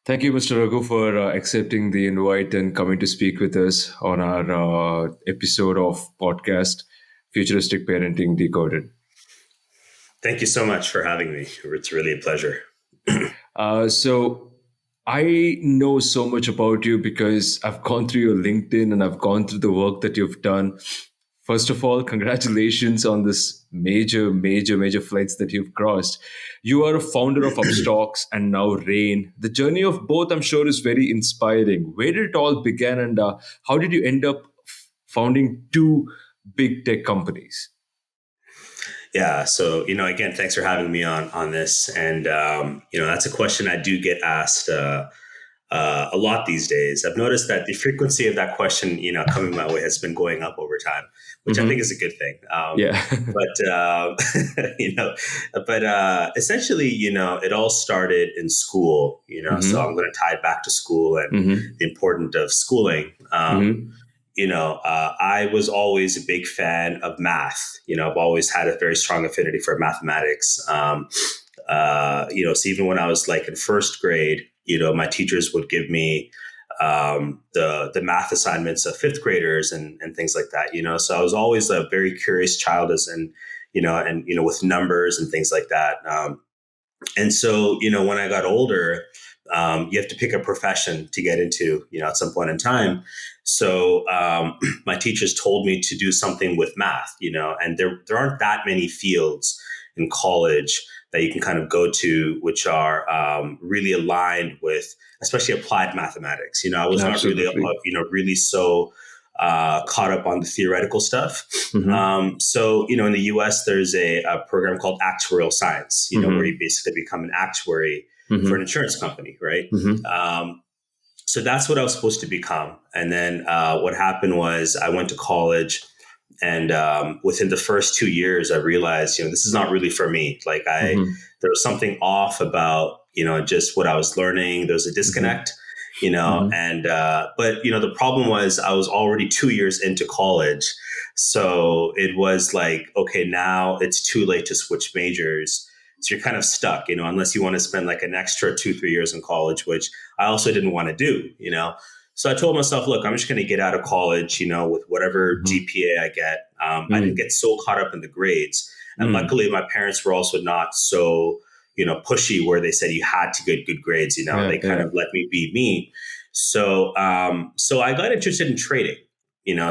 Thank you, Mr. Raghu, for accepting the invite and coming to speak with us on our episode of podcast Futuristic Parenting Decoded. Thank you so much for having me. It's really a pleasure. So I know so much about you because I've gone through your LinkedIn and I've gone through the work that you've done. First of all, congratulations on this major flights that you've crossed. You are a founder of Upstocks and now Rain. The journey of both, I'm sure, is very inspiring. Where did it all begin, and how did you end up founding two big tech companies? Yeah. So, again, thanks for having me on this. And, that's a question I do get asked a lot these days. I've noticed that the frequency of that question, coming my way has been going up over time, which I think is a good thing. Yeah. Essentially, it all started in school, so I'm going to tie it back to school and the importance of schooling. I was always a big fan of math. I've always had a very strong affinity for mathematics. So even when I was like in first grade, my teachers would give me the math assignments of fifth graders and things like that. So I was always a very curious child with numbers and things like that. And so, when I got older, you have to pick a profession to get into, at some point in time. So my teachers told me to do something with math, and there aren't that many fields in college that you can kind of go to, which are really aligned with, especially applied mathematics. I was Absolutely. not really, really so caught up on the theoretical stuff. So, in the US, there's a program called actuarial science, where you basically become an actuary for an insurance company, right? So that's what I was supposed to become. And then what happened was I went to college, and within the first 2 years, I realized, this is not really for me. Like there was something off about, just what I was learning. There was a disconnect, but the problem was I was already 2 years into college. So it was like, okay, now it's too late to switch majors. So you're kind of stuck, unless you want to spend like an extra 2-3 years in college, which I also didn't want to do, So I told myself, look, I'm just going to get out of college, with whatever GPA I get. I didn't get so caught up in the grades. And luckily, my parents were also not so, pushy where they said you had to get good grades. They kind of let me be me. So I got interested in trading.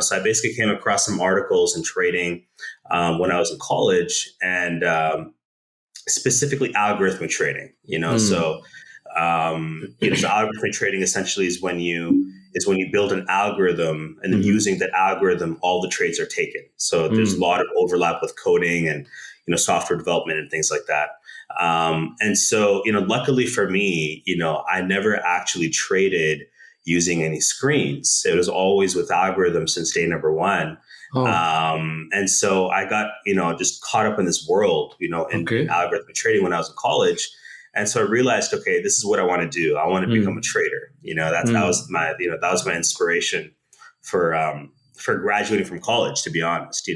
So I basically came across some articles in trading when I was in college, and specifically algorithmic trading. So algorithmic trading essentially is when you build an algorithm, and then using that algorithm, all the trades are taken. So there's a lot of overlap with coding and software development and things like that. And so luckily for me, I never actually traded using any screens. It was always with algorithms since day number one. And so I got just caught up in this world in algorithmic trading when I was in college. And so I realized, okay, this is what I want to do. I want to become a trader. That was my inspiration for graduating from college, to be honest.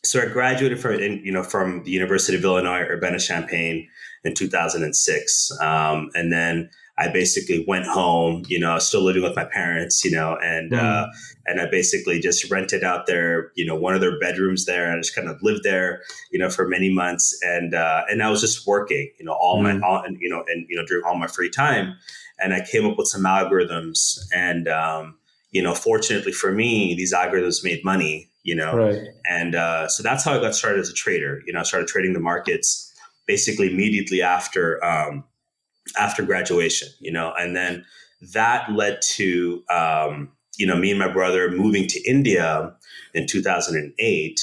So I graduated from the University of Illinois Urbana-Champaign in 2006, and then I basically went home. I was still living with my parents, and I basically just rented out one of their bedrooms there, and I just kind of lived there, for many months, and I was just working, during all my free time, and I came up with some algorithms, and fortunately for me, these algorithms made money, Right. and so that's how I got started as a trader. I started trading the markets basically immediately after graduation, and then that led to, me and my brother moving to India in 2008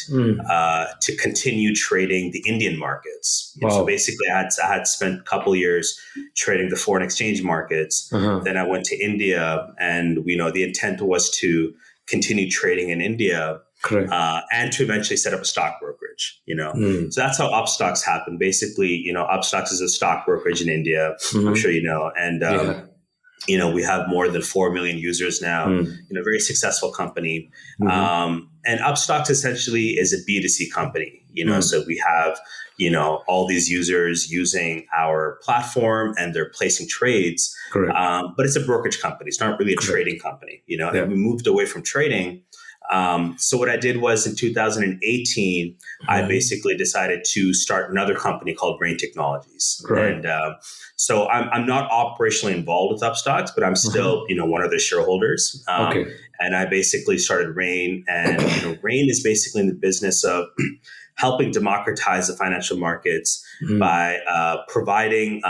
to continue trading the Indian markets. Wow. So basically I had spent a couple of years trading the foreign exchange markets. Then I went to India, and, the intent was to continue trading in India. Correct. And to eventually set up a stock brokerage, So that's how Upstocks happened. Basically, Upstocks is a stock brokerage in India. I'm sure you know. And, we have more than 4 million users now, very successful company. And Upstocks essentially is a B2C company. So we have, all these users using our platform and they're placing trades. Correct. But it's a brokerage company. It's not really a Correct. trading company, and we moved away from trading. So what I did was in 2018, I basically decided to start another company called Rain Technologies. Right. And so I'm not operationally involved with Upstocks, but I'm still, one of the shareholders. And I basically started Rain, and Rain is basically in the business of helping democratize the financial markets by providing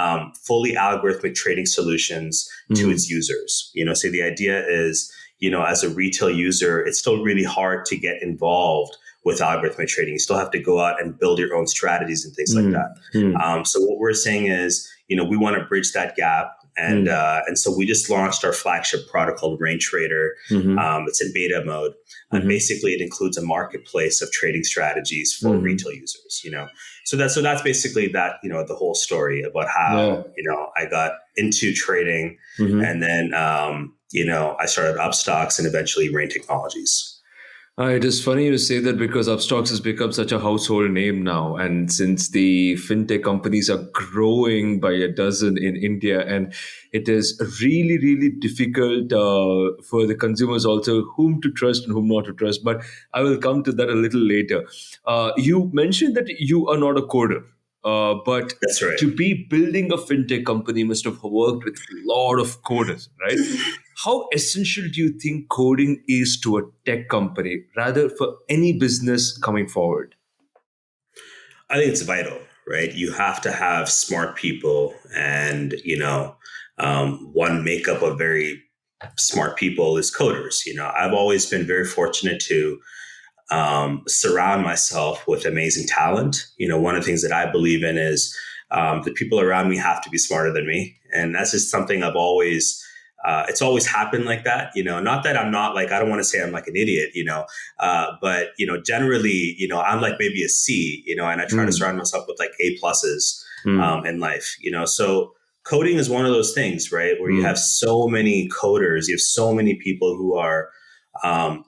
fully algorithmic trading solutions to its users. So the idea is, as a retail user, it's still really hard to get involved with algorithmic trading. You still have to go out and build your own strategies and things like that. So what we're saying is, we want to bridge that gap. And so we just launched our flagship product called Rain Trader. It's in beta mode. And basically it includes a marketplace of trading strategies for retail users, So that's basically that, the whole story about how, I got into trading and then, I started Upstocks and eventually Rain Technologies. It is funny you say that because Upstocks has become such a household name now. And since the fintech companies are growing by a dozen in India, and it is really, really difficult for the consumers also whom to trust and whom not to trust. But I will come to that a little later. You mentioned that you are not a coder. But That's right. To be building a fintech company must have worked with a lot of coders, right? How essential do you think coding is to a tech company, rather for any business coming forward? I think it's vital, right? You have to have smart people, and one makeup of very smart people is coders. I've always been very fortunate to surround myself with amazing talent. One of the things that I believe in is the people around me have to be smarter than me, and that's just something I've always. It's always happened like that, not that I'm not like, I don't want to say I'm like an idiot, but, generally, I'm like maybe a C, and I try to surround myself with like A pluses in life, so coding is one of those things, right? Where you have so many coders, you have so many people who are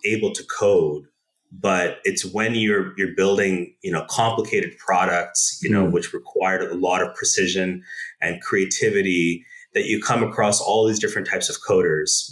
able to code, but it's when you're building, complicated products, which require a lot of precision and creativity, that you come across all these different types of coders,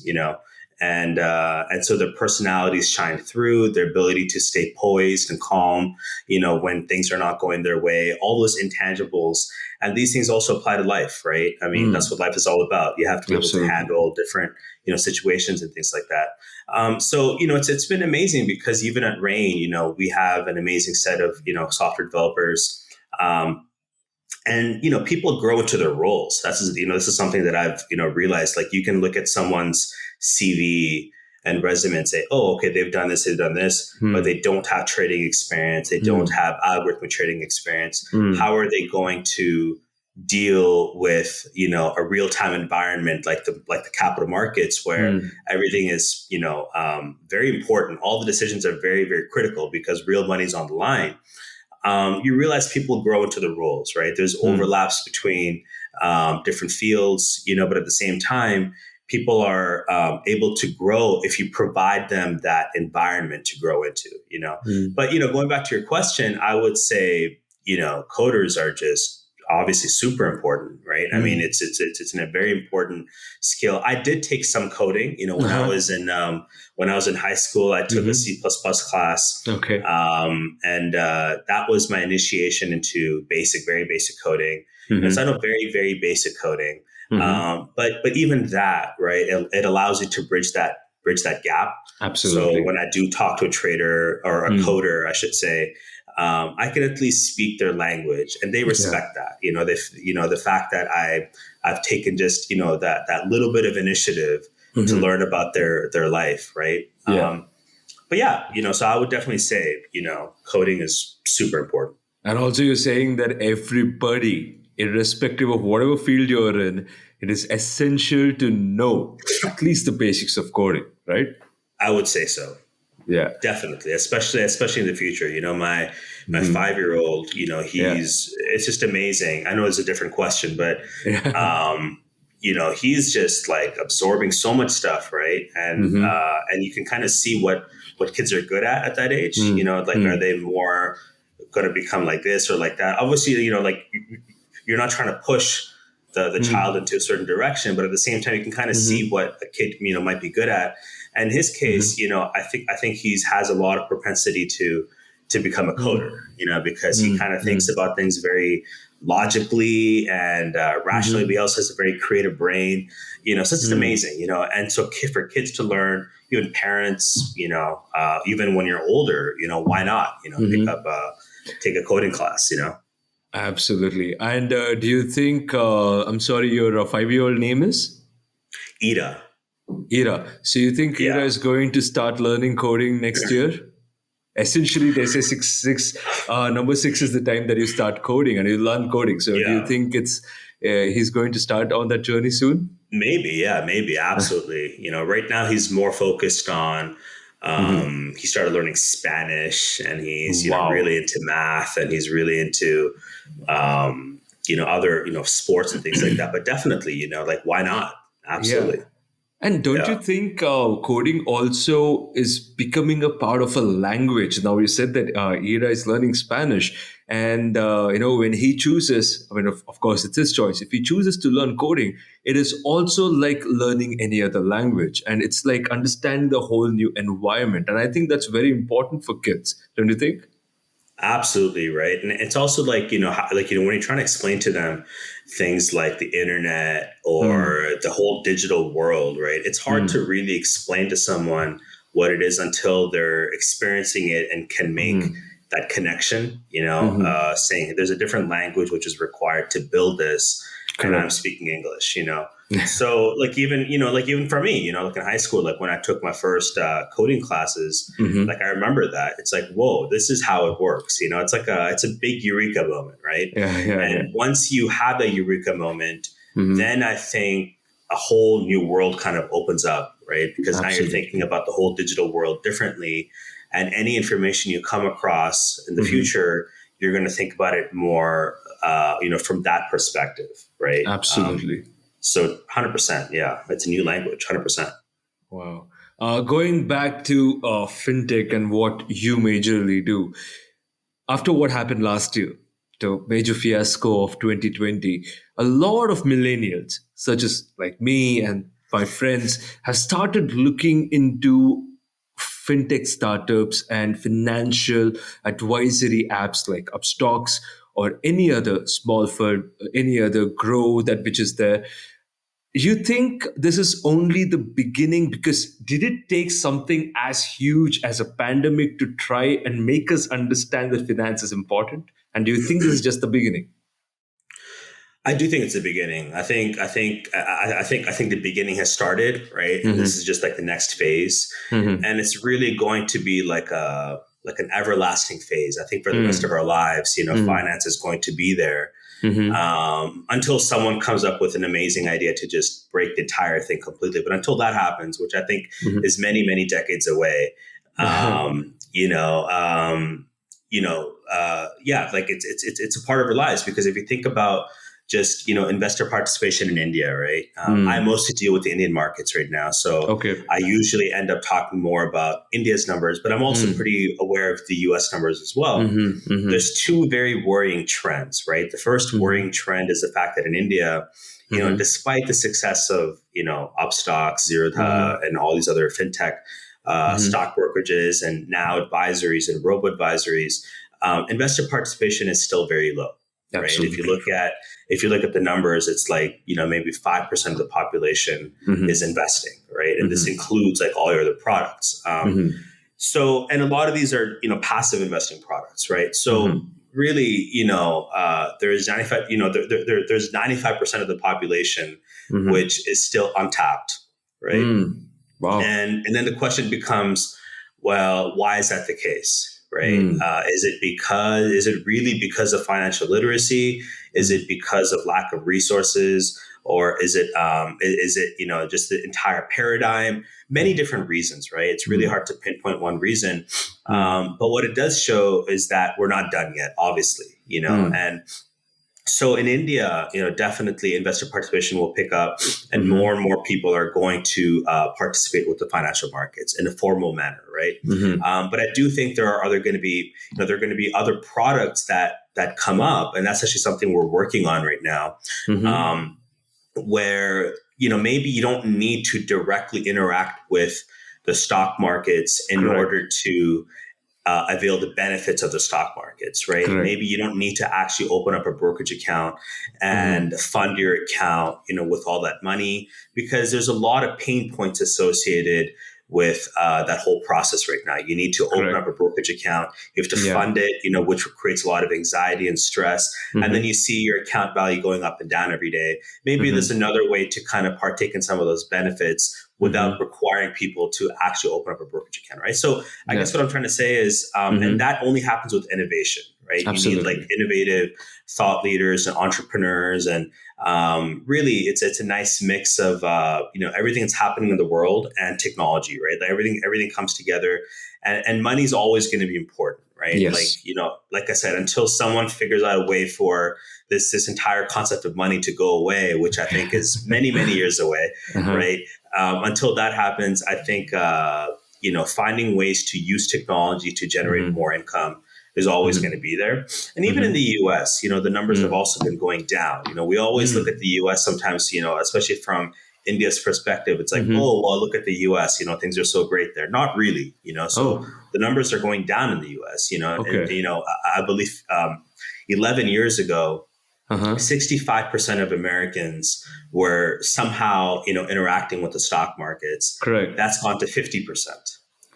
and so their personalities shine through, their ability to stay poised and calm, when things are not going their way, all those intangibles. And these things also apply to life, right? I mean, that's what life is all about. You have to be able to handle different, situations and things like that. So, it's been amazing because even at Rain, we have an amazing set of, software developers. And, people grow into their roles. This is something that I've, realized, like you can look at someone's CV and resume and say, oh, okay, they've done this, but they don't have trading experience. They don't have algorithmic trading experience. How are they going to deal with, a real-time environment like the capital markets where everything is, very important. All the decisions are very, very critical because real money's on the line. You realize people grow into the roles, right? There's overlaps between different fields, but at the same time, people are able to grow if you provide them that environment to grow into, But, going back to your question, I would say, coders are just obviously super important, right? I mean, it's a very important skill. I did take some coding, when I was in high school, I took a C++ class. Okay. And that was my initiation into very basic coding. And so I know very, very basic coding. But even that, right, it allows you to bridge that gap. Absolutely. So when I do talk to a trader or a coder, I should say, I can at least speak their language, and they respect that. The fact that I've taken just that little bit of initiative to learn about their life, right? But so I would definitely say coding is super important. And also, you're saying that everybody, irrespective of whatever field you're in, it is essential to know at least the basics of coding, right? I would say so. Yeah, definitely, especially in the future. My 5-year-old, it's just amazing. I know it's a different question, but he's just like absorbing so much stuff, right? And and you can kind of see what kids are good at that age. Are they more going to become like this or like that. Obviously, like you're not trying to push the child into a certain direction, but at the same time, you can kind of see what a kid, might be good at. And in his case, I think has a lot of propensity to become a coder, because he kind of thinks about things very logically and rationally, but he also has a very creative brain, so it's just amazing, and so for kids to learn, even parents, even when you're older, why not, pick up, take a coding class, Absolutely. And do you think, I'm sorry, your 5-year-old name is? Ida. Ira. So you think Ira Yeah. is going to start learning coding next year? Essentially, they say number 6 is the time that you start coding and you learn coding. So do you Yeah. think he's going to start on that journey soon? Maybe. Yeah, maybe. Absolutely. Right now he's more focused on, he started learning Spanish, and he's, Wow. really into math, and he's really into, other, sports and things like that. But definitely, like, why not? Yeah. Absolutely. And don't you Yeah. think coding also is becoming a part of a language? Now, you said that Ira is learning Spanish. And, when he chooses, I mean, of course, it's his choice. If he chooses to learn coding, it is also like learning any other language. And it's like understanding the whole new environment. And I think that's very important for kids. Don't you think? Absolutely right, and it's also like when you're trying to explain to them things like the internet Mm, or the whole digital world, right? It's hard to mm, really explain to someone what it is until they're experiencing it and can make mm, that connection. mm. Saying there's a different language which is required to build this, and I'm Correct. speaking English. So like even for me, like in high school, like when I took my first coding classes, like Hmm. I remember that it's like, whoa, this is how it works. It's a big eureka moment, right? Yeah, yeah, yeah. And once you have that eureka moment, Hmm. then I think a whole new world kind of opens up, right? Because now you're thinking Absolutely. about the whole digital world differently, and any information you come across in the Hmm. future, you're going to think about it more, from that perspective, right? Absolutely. So 100%, yeah, it's a new language, 100%. Wow. Going back to fintech and what you majorly do, after what happened last year, the major fiasco of 2020, a lot of millennials, such as like me and my friends, have started looking into fintech startups and financial advisory apps like Upstocks or any other small firm, any other grow that which is there. You think this is only the beginning? Because did it take something as huge as a pandemic to try and make us understand that finance is important? And do you think this is just the beginning? I do think it's the beginning. I think the beginning has started, right? And this is Hmm. just like the next phase, Hmm. and it's really going to be like an everlasting phase. I think for the rest of our lives, Hmm. finance is going to be there, Hmm. until someone comes up with an amazing idea to just break the entire thing completely. But until that happens, which I think Hmm. is many, many decades away, yeah, like it's a part of our lives, because if you think about just investor participation in India, right? I Mm. mostly deal with the Indian markets right now, so Okay. I usually end up talking more about India's numbers, but I'm also Mm. pretty aware of the U.S. numbers as well. Hmm. Hmm. There's two very worrying trends, right? The first worrying Hmm. trend is the fact that in India, Hmm. despite the success of Upstox, Zerodha, Hmm. and all these other fintech Hmm. stock brokerages, and now advisories and robo advisories, investor participation is still very low, right? Absolutely. If you look at the numbers, it's like maybe 5% of the population is Hmm. investing, right? And this Hmm. includes like all your other products. Hmm. So, and a lot of these are, passive investing products, right? So Hmm. really, there's 95, there's 95% of the population, Hmm. which is still untapped, right? Mm. Wow. And then the question becomes, well, why is that the case, right? Mm. Is it really because of financial literacy? Is it Mm. because of lack of resources? Or is it, just the entire paradigm? Many Mm. different reasons, right? It's really Mm. hard to pinpoint one reason. Mm. But what it does show is that we're not done yet, obviously, Mm. and So in India, definitely investor participation will pick up, and Mm-hmm. more people are going to participate with the financial markets in a formal manner, right? Mm-hmm. But I do think there are other going to be, there are going to be other products that come up, and that's actually something we're working on right now, Mm-hmm. um, where maybe you don't need to directly interact with the stock markets in Correct. order to avail the benefits of the stock markets, right? Correct. Maybe you don't need to actually open up a brokerage account Mm-hmm. and fund your account, with all that money, because there's a lot of pain points associated with that whole process right now. You need to open up Correct. a brokerage account. You have to Yeah. fund it, which creates a lot of anxiety and stress. And then Mm-hmm. you see your account value going up and down every day. Maybe there's Mm-hmm. another way to kind of partake in some of those benefits without Mm-hmm. requiring people to actually open up a brokerage account, right? So I Yeah. guess what I'm trying to say is, and Mm-hmm. that only happens with innovation, right? You need like Absolutely. innovative thought leaders and entrepreneurs, and really, it's a nice mix of everything that's happening in the world and technology, right? Like everything comes together, and money's always going to be important, right? Like Yes. like I said, until someone figures out a way for this entire concept of money to go away, which I think is many years away, Uh-huh. right? Until that happens, I think finding ways to use technology to generate Mm-hmm. more income is always going Mm-hmm. to be there. And even in Mm-hmm. the U.S., the numbers have also been going down. We always look at Mm-hmm. the U.S. sometimes, especially from India's perspective. It's like, Mm-hmm. oh, well, look at the U.S. Things are so great there. Not really. So Oh, the numbers are going down in the U.S. And okay. I believe 11 years ago, Uh-huh. 65% of Americans were somehow, interacting with the stock markets. Correct. That's gone to 50%,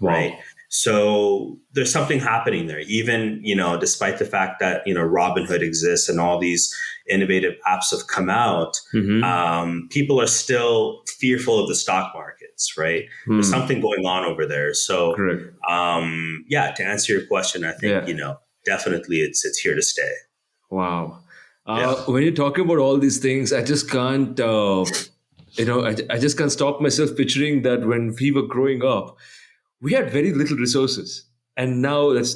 right? Wow. So there's something happening there, even, despite the fact that, Robinhood exists and all these innovative apps have come out, Mm-hmm. people are still fearful of the stock markets, right? There's Hmm. something going on over there. So, Correct. yeah, to answer your question, I think, Yeah. definitely it's here to stay. Wow. Yeah. When you're talking about all these things, I just can't, I just can't stop myself picturing that when we were growing up, we had very little resources. And now let's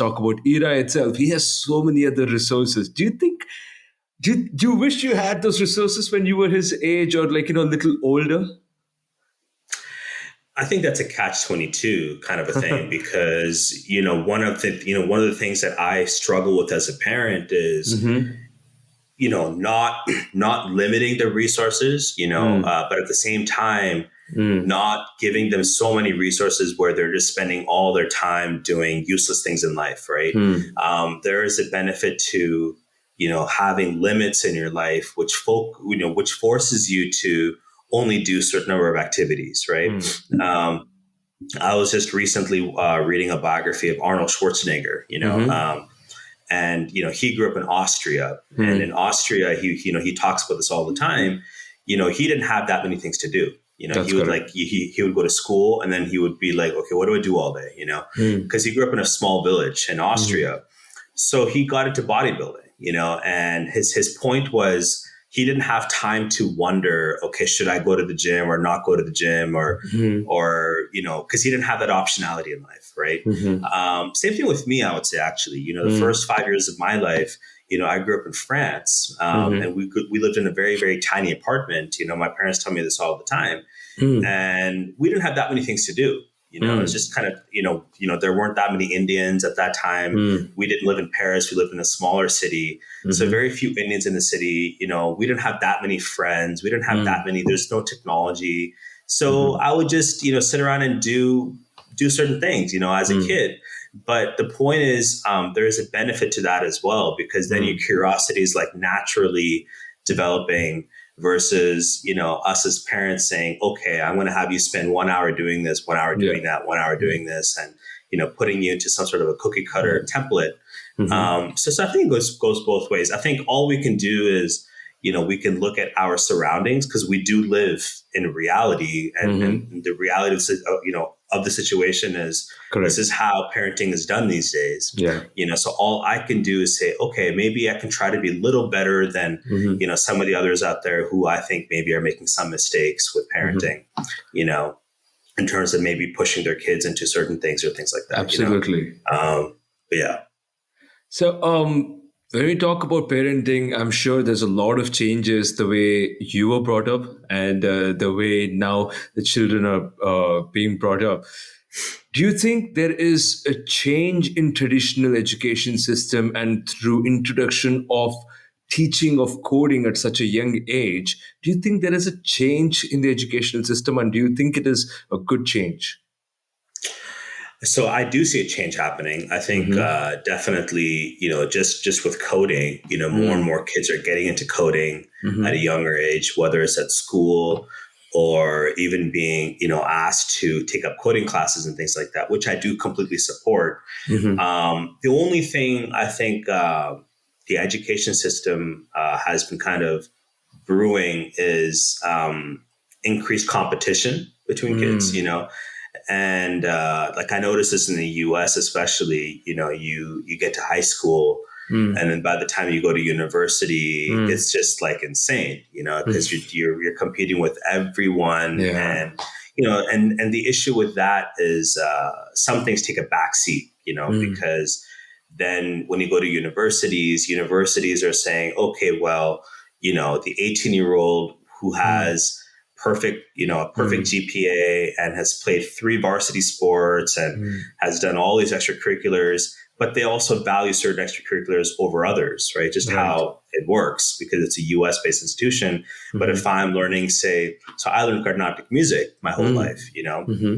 talk about Era itself. He has so many other resources. Do you think, do you wish you had those resources when you were his age or like, a little older? I think that's a catch-22 kind of a thing, because one of the things that I struggle with as a parent is Mm-hmm. not not limiting the resources, Mm. but at the same time Mm. not giving them so many resources where they're just spending all their time doing useless things in life, right? Mm. There is a benefit to having limits in your life, which forces you to only do a certain number of activities, right? Mm. um, I was just recently reading a biography of Arnold Schwarzenegger, Mm-hmm. and he grew up in Austria, and in Mm. Austria, he talks about this all the time. He didn't have that many things to do. He That's would correct. like he would go to school, and then he would be like, okay, what do I do all day? Mm. Because he grew up in a small village in Mm. Austria, so he got into bodybuilding, and his point was he didn't have time to wonder, okay, should I go to the gym or not go to the gym, Mm. because he didn't have that optionality in life, right? Mm-hmm. Same thing with me, I would say, actually. The Mm. first 5 years of my life, I grew up in France, Mm-hmm. and we lived in a very tiny apartment. My parents tell me this all the time, Mm. and we didn't have that many things to do. It's Mm. just kind of there weren't that many Indians at that time. Mm. We didn't live in Paris. We lived in a smaller city, so Mm-hmm. very few Indians in the city. We didn't have that many friends. We didn't have that Mm. many. There's no technology, so Mm-hmm. I would just sit around and do certain things, as a Mm. kid. But the point is, there is a benefit to that as well, because then your Mm. curiosity is like naturally developing, versus us as parents saying, okay, I'm going to have you spend 1 hour doing this, 1 hour Yeah. doing that, 1 hour doing this, and putting you into some sort of a cookie cutter template. Mm-hmm. So I think it goes both ways. I think all we can do is, we can look at our surroundings, because we do live in reality, and Mm-hmm. the reality of the situation is, this Correct. is how parenting is done these days. Yeah. So all I can do is say, okay, maybe I can try to be a little better than, Mm-hmm. some of the others out there who I think maybe are making some mistakes with Mm-hmm. parenting, you know, in terms of maybe pushing their kids into certain things or things like that, Absolutely. but yeah. So, When we talk about parenting, I'm sure there's a lot of changes the way you were brought up and the way now the children are being brought up. Do you think there is a change in traditional education system and through introduction of teaching of coding at such a young age, do you think there is a change in the educational system and do you think it is a good change? So I do see a change happening. I think Mm-hmm. definitely, just with coding, more and Mm-hmm. more kids are getting into coding at a Mm-hmm. younger age, whether it's at school or even being, asked to take up coding classes and things like that, which I do completely support. Mm-hmm. The only thing I think the education system has been kind of brewing is increased competition between kids, and like I noticed this in the U.S. especially. You get to high school, and then by the time you go to university, Mm-hmm. it's just like insane, because you're competing with everyone, Yeah. and and the issue with that is some things take a backseat, Mm. because then when you go to universities are saying, okay, well, the 18-year-old who Mm. has a perfect Mm. GPA and has played 3 varsity sports and Mm. has done all these extracurriculars, but they also value certain extracurriculars over others, right? Just Right. how it works because it's a US based institution. But if Mm-hmm. I'm learning, say, so I learned Carnatic music my whole Mm. life, Mm-hmm.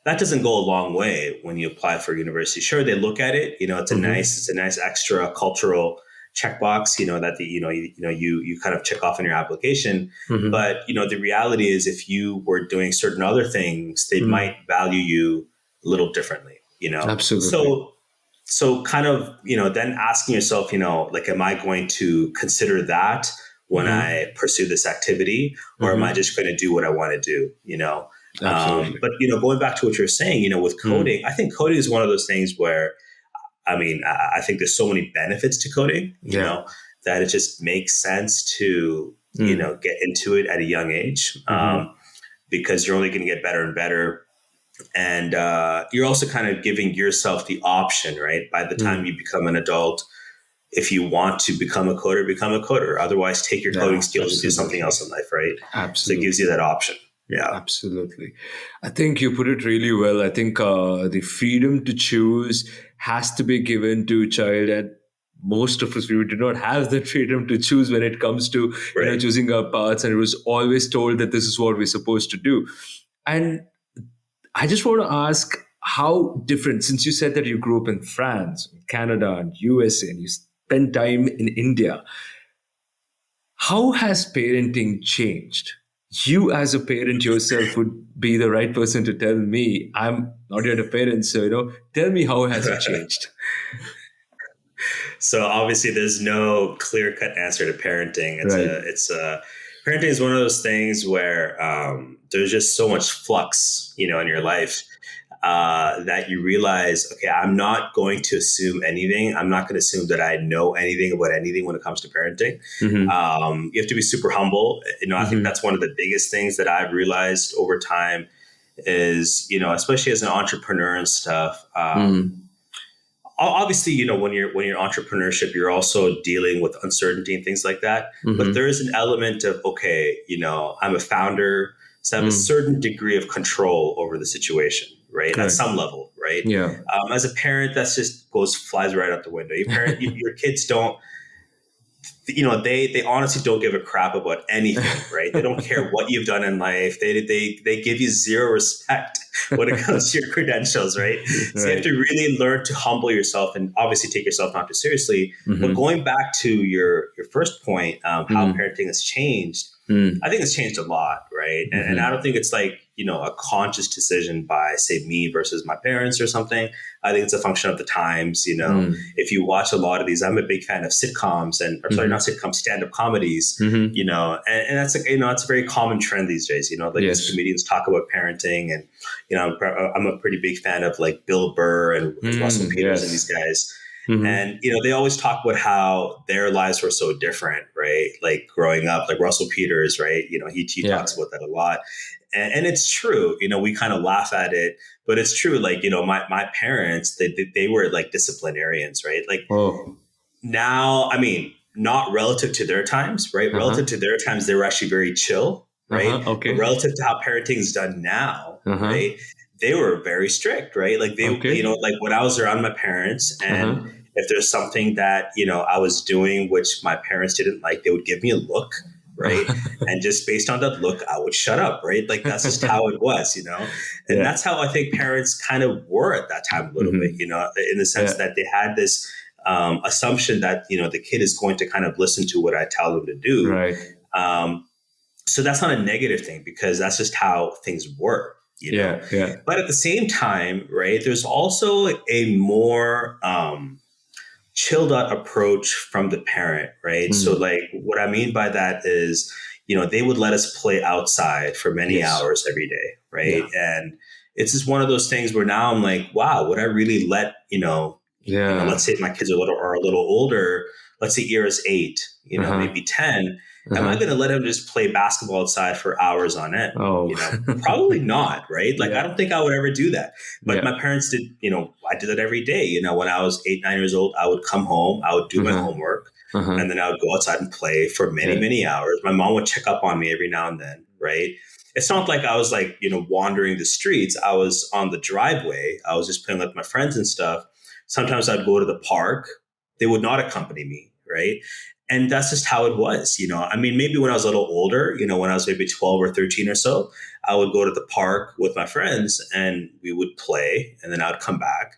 that doesn't go a long way when you apply for university. Sure, they look at it. Mm-hmm. It's a nice extra cultural checkbox. That you kind of check off in your application. Mm-hmm. But the reality is, if you were doing certain other things, they might Mm. value you a little differently. Absolutely. So kind of then asking yourself, like, am I going to consider that when Mm-hmm. I pursue this activity, or am I Mm-hmm. just going to do what I want to do? Absolutely. But going back to what you're saying, with Mm. coding, I think coding is one of those things where, I mean, I think there's so many benefits to coding, Yeah. that it just makes sense to, Mm. get into it at a young age, Mm-hmm. because you're only going to get better and better. And you're also kind of giving yourself the option, right? By the time Mm. you become an adult, if you want to become a coder, become a coder. Otherwise, take your coding Yeah. skills and do something else Absolutely. in life, right? So it gives you Absolutely. that option. Yeah. Absolutely. I think you put it really well. I think the freedom to choose has to be given to a child, and most of us we do not have the freedom to choose when it comes to Right. choosing our paths, and it was always told that this is what we're supposed to do. And I just want to ask how different, since you said that you grew up in France, Canada, and USA, and you spent time in India. How has parenting changed? You, as a parent yourself, would be the right person to tell me. I'm not yet a parent, so tell me how has it changed? So obviously, there's no clear cut answer to parenting. Right. Parenting is one of those things where there's just so much flux, in your life, that you realize, okay, I'm not going to assume anything. I'm not going to assume that I know anything about anything when it comes to parenting. Mm-hmm. You have to be super humble. I think Mm-hmm. that's one of the biggest things that I've realized over time is, especially as an entrepreneur and stuff. Mm-hmm. Obviously, when you're entrepreneurship, you're also dealing with uncertainty and things like that. But Mm-hmm. there is an element of, okay, I'm a founder, so I have a Mm. certain degree of control over the situation, right? At Correct. some level, right? Yeah. As a parent, that's just flies right out the window. Your kids don't, they honestly don't give a crap about anything, right? They don't care what you've done in life. They give you zero respect when it comes to your credentials, right? So you have Right. to really learn to humble yourself and obviously take yourself not too seriously. But Mm-hmm. going back to your first point, how Mm. parenting has changed, Mm. I think it's changed a lot, right? And I Mm-hmm. don't think it's like, a conscious decision by, say, me versus my parents or something. I think it's a function of the times. Mm. If you watch a lot of these, I'm a big fan of sitcoms or sorry, not Mm-hmm. sitcoms, stand-up comedies, Mm-hmm. and that's like, it's a very common trend these days, like these Yes. comedians talk about parenting and, I'm a pretty big fan of like Bill Burr and Russell Mm. Peters and these Yes. guys. Mm-hmm. And, they always talk about how their lives were so different, right? Like growing up, like Russell Peters, right? He Yeah. talks about that a lot. And it's true, we kind of laugh at it, but it's true. Like, my parents, they were like disciplinarians, right? Like Oh. now, I mean, not relative to their times, right? Relative Uh-huh. to their times, they were actually very chill, right? Uh-huh. But Okay. relative to how parenting is done now, Uh-huh. right? They were very strict, right? Like Okay. like when I was around my parents, and Uh-huh. if there's something that, I was doing which my parents didn't like, they would give me a look, right? And just based on that look, I would shut up, right? Like that's just how it was. And Yeah. that's how I think parents kind of were at that time a little bit, Mm-hmm. in the sense Yeah. that they had this assumption that the kid is going to kind of listen to what I tell them to do. Right. Um, so that's not a negative thing because that's just how things work, Yeah. Yeah. But at the same time, right, there's also a more chilled out approach from the parent, right? So, Mm. like, what I mean by that is, they would let us play outside for many Yes. hours every day, right? Yeah. And it's just one of those things where now I'm like, wow, would I really let, let's Yeah. say my kids are a little older, let's say Ira's 8, Uh-huh. maybe 10. Am I Uh-huh. going to let him just play basketball outside for hours on end? Oh. Probably not, right? Like, I Yeah. don't think I would ever do that. But Yeah. my parents did, I did that every day. When I was 8, 9 years old, I would come home, I would do my Uh-huh. homework, Uh-huh. and then I would go outside and play for many, Yeah. many hours. My mom would check up on me every now and then, right? It's not like I was like, wandering the streets. I was on the driveway. I was just playing with my friends and stuff. Sometimes I'd go to the park. They would not accompany me, right? And that's just how it was. I mean, maybe when I was a little older, when I was maybe 12 or 13 or so, I would go to the park with my friends and we would play, and then I would come back.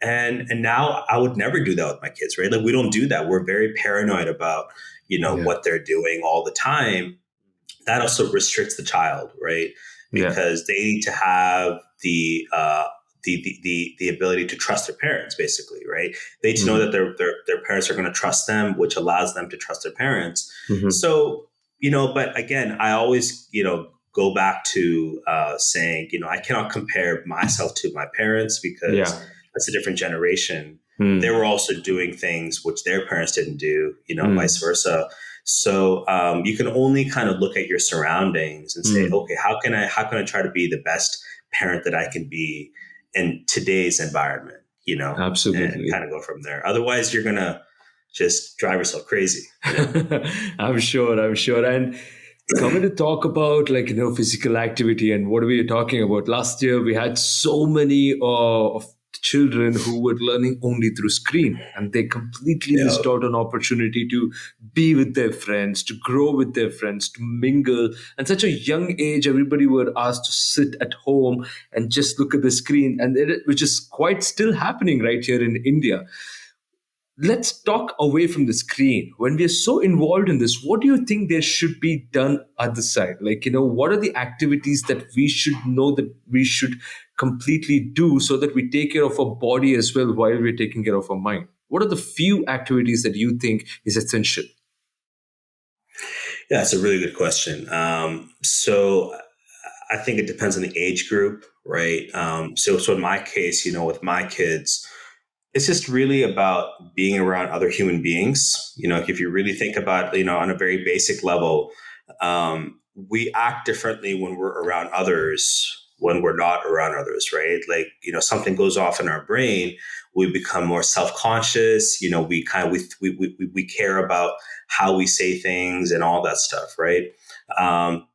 And now I would never do that with my kids, right? Like, we don't do that. We're very paranoid about, Yeah. what they're doing all the time. That also restricts the child, right? Yeah. Because they need to have the ability to trust their parents, basically, right? They need to know Mm. that their parents are going to trust them, which allows them to trust their parents. Mm-hmm. So, but again, I always, go back to saying, I cannot compare myself to my parents because Yeah. that's a different generation. They Mm. were also doing things which their parents didn't do, vice Mm. versa. So you can only kind of look at your surroundings and say, Mm. okay, how can I try to be the best parent that I can be in today's environment, and Absolutely. kind of go from there. Otherwise, you're gonna just drive yourself crazy. I'm sure. I'm sure. And coming to talk about physical activity and what we were talking about last year, we had so many of children who were learning only through screen, and they completely Yeah. missed out on opportunity to be with their friends, to grow with their friends, to mingle. And such a young age, everybody were asked to sit at home and just look at the screen, and which is quite still happening right here in India. Let's talk away from the screen. When we are so involved in this, what do you think there should be done other side? What are the activities that we should know that we should completely do so that we take care of our body as well while we're taking care of our mind? What are the few activities that you think is essential? Yeah, it's a really good question. So I think it depends on the age group, right? So in my case, with my kids, it's just really about being around other human beings. If you really think about, on a very basic level, we act differently when we're around others when we're not around others, right? Like, something goes off in our brain, we become more self-conscious. We kind of we care about how we say things and all that stuff, right? Um,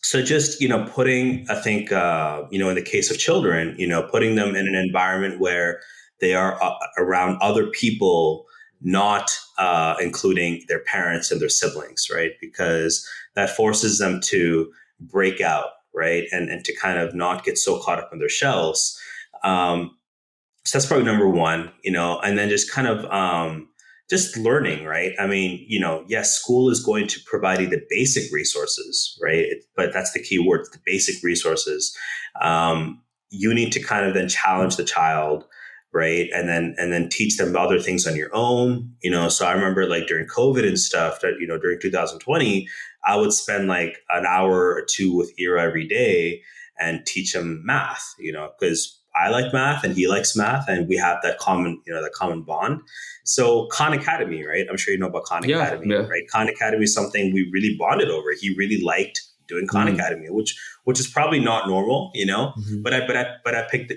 so just, putting, I think, in the case of children, putting them in an environment where they are around other people, not including their parents and their siblings, right? Because that forces them to break out, right? And to kind of not get so caught up in their shells. Um, so that's probably number one, and then just kind of just learning, right? I mean, yes, school is going to provide you the basic resources, right? But that's the key word, the basic resources. You need to kind of then challenge the child, right? And then teach them other things on your own, So I remember like during COVID and stuff that, during 2020, I would spend like an hour or two with Ira every day and teach him math, because I like math and he likes math and we have that common bond. So Khan Academy, right? I'm sure you know about Khan Yeah, Academy, yeah. right? Khan Academy is something we really bonded over. He really liked doing Khan Mm. Academy, which is probably not normal. Mhm. But I picked,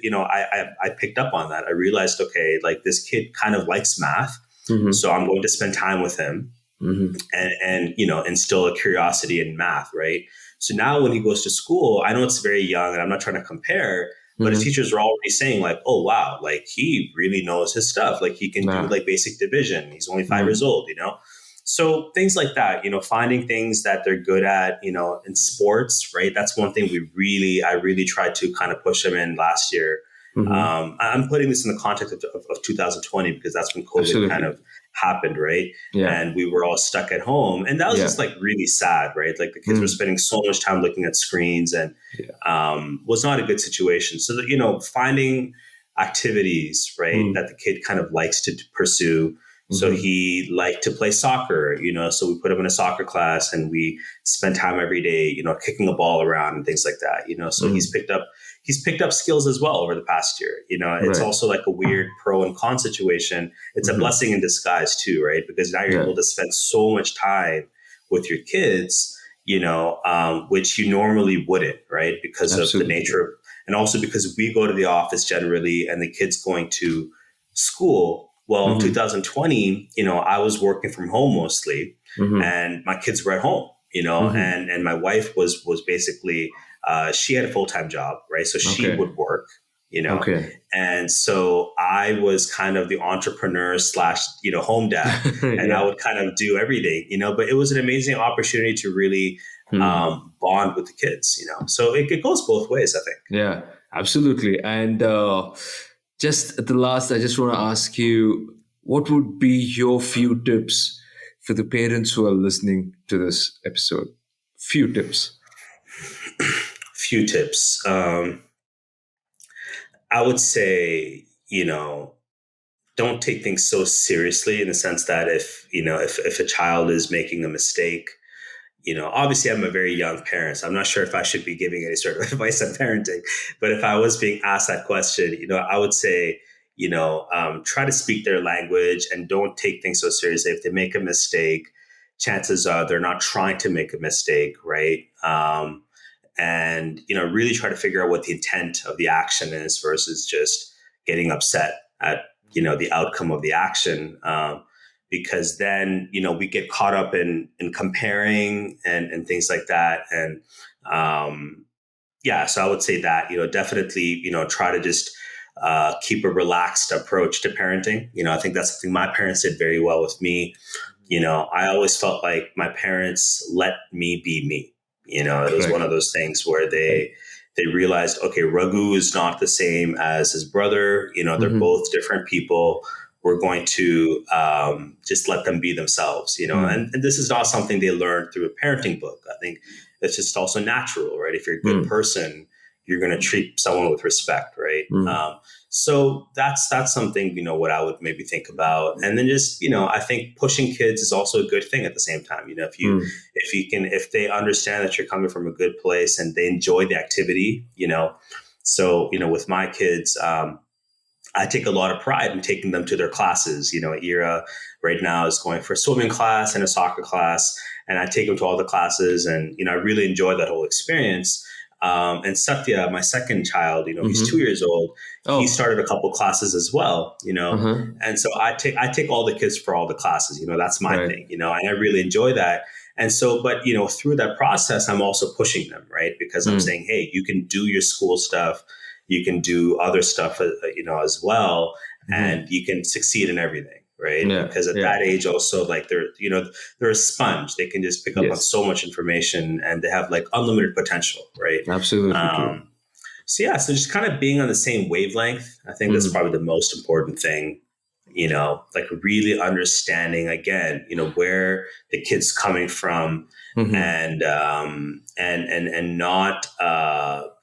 I picked up on that. I realized, okay, like this kid kind of likes math. Mm-hmm. So I'm going to spend time with him Mm-hmm. and instill a curiosity in math, right? So now when he goes to school, I know it's very young and I'm not trying to compare, but his Mm-hmm. teachers are already saying like, oh wow, like he really knows his stuff. Like he can do Nah. like basic division. He's only 5 years Mm. old, So things like that, finding things that they're good at, in sports, right? That's one thing I really tried to kind of push them in last year. Mm-hmm. I'm putting this in the context of 2020 because that's when COVID kind Absolutely. of happened, right? Yeah. And we were all stuck at home, and that was Yeah. just like really sad, right? Like the kids were Mm. spending so much time looking at screens, and Yeah. was not a good situation. So that finding activities, right, Mm. that the kid kind of likes to pursue. So Mm-hmm. he liked to play soccer, so we put him in a soccer class and we spend time every day, kicking a ball around and things like that, so Mm. he's picked up skills as well over the past year. It's Right. also like a weird pro and con situation. It's a Mm-hmm. blessing in disguise too, right? Because now you're Yeah. able to spend so much time with your kids, which you normally wouldn't, right? Because of the Absolutely. nature of, and also because we go to the office generally and the kids going to school. Well, in Mm-hmm. 2020, I was working from home mostly Mm-hmm. and my kids were at home, Mm-hmm. and my wife was basically, she had a full-time job, right? So she Okay. would work, Okay. and so I was kind of the entrepreneur slash, home dad, and I Yeah. would kind of do everything, but it was an amazing opportunity to really Hmm. bond with the kids, so it goes both ways, I think. Yeah. Absolutely. And just at the last, I just want to ask you, what would be your few tips for the parents who are listening to this episode? Few tips. Few tips. I would say, don't take things so seriously in the sense that if a child is making a mistake, obviously I'm a very young parent, so I'm not sure if I should be giving any sort of advice on parenting, but if I was being asked that question, I would say, try to speak their language and don't take things so seriously. If they make a mistake, chances are they're not trying to make a mistake, right? And really try to figure out what the intent of the action is versus just getting upset at the outcome of the action, because then we get caught up in comparing and things like that. And yeah, so I would say that definitely try to just keep a relaxed approach to parenting. I think that's something my parents did very well with me. I always felt like my parents let me be me. It was one Right. of those things where Right. they realized, okay, Raghu is not the same as his brother. They're Mm-hmm. both different people. We're going to just let them be themselves. Mm. And this is not something they learned through a parenting book. I think it's just also natural, right? If you're a good Mm. person, you're going to treat someone with respect, right? Mm. So that's something, what I would maybe think about. And then just, I think pushing kids is also a good thing at the same time. Mm. If they understand that you're coming from a good place and they enjoy the activity, so, with my kids, I take a lot of pride in taking them to their classes. Ira right now is going for a swimming class and a soccer class, and I take them to all the classes, and I really enjoy that whole experience. And Satya, my second child, he's 2 Mm-hmm. years old. He Oh. started a couple classes as well, Uh-huh. and so I take all the kids for all the classes. That's my Right. thing, and I really enjoy that. And so, but through that process, I'm also pushing them, right? Because I'm Mm. saying, hey, you can do your school stuff, you can do other stuff, as well, Mm-hmm. and you can succeed in everything, right? Yeah. Because at Yeah. that age, also, like they're a sponge. They can just pick up on Yes. so much information, and they have like unlimited potential, right? Absolutely true. So yeah, so just kind of being on the same wavelength, I think that's Mm. probably the most important thing. Like really understanding again, where the kid's coming from, Mm-hmm. and not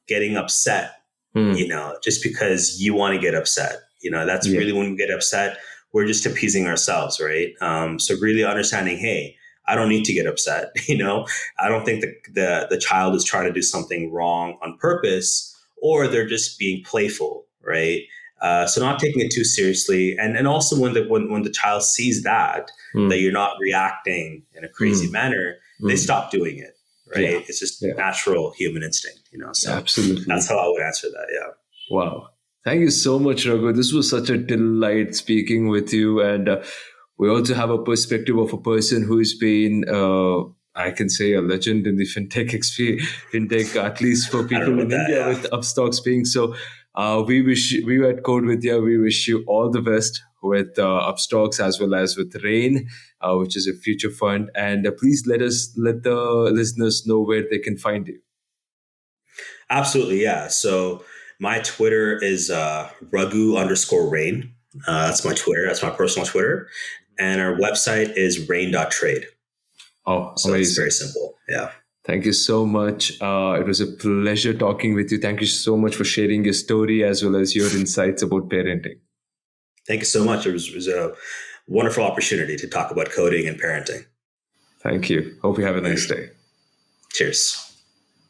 getting upset, Mm. just because you want to get upset. That's Yeah. really when we get upset, we're just appeasing ourselves, right? So really understanding, hey, I don't need to get upset. I don't think the child is trying to do something wrong on purpose, or they're just being playful, right? So not taking it too seriously, and also when the child sees that Mm. you're not reacting in a crazy Mm. manner, they Mm. stop doing it, Yeah. right? It's just Yeah. natural human instinct, So that's Absolutely. how I would answer that. Yeah. Wow. Thank you so much, Raghu. This was such a delight speaking with you. And We also have a perspective of a person who's been, I can say, a legend in the fintech, at least for I don't know people about in that. India, Yeah. with Upstocks being so. We at CodeVidhya, we wish you all the best with Upstocks as well as with Rain, which is a future fund. And please let the listeners know where they can find you. Absolutely. Yeah. So my Twitter is Raghu underscore rain. That's my Twitter. That's my personal Twitter. And our website is rain.trade. Oh, So it's very amazing. simple. Yeah. Thank you so much. It was a pleasure talking with you. Thank you so much for sharing your story as well as your insights about parenting. Thank you so much. It was a wonderful opportunity to talk about coding and parenting. Thank you. Hope you have a nice day. Cheers.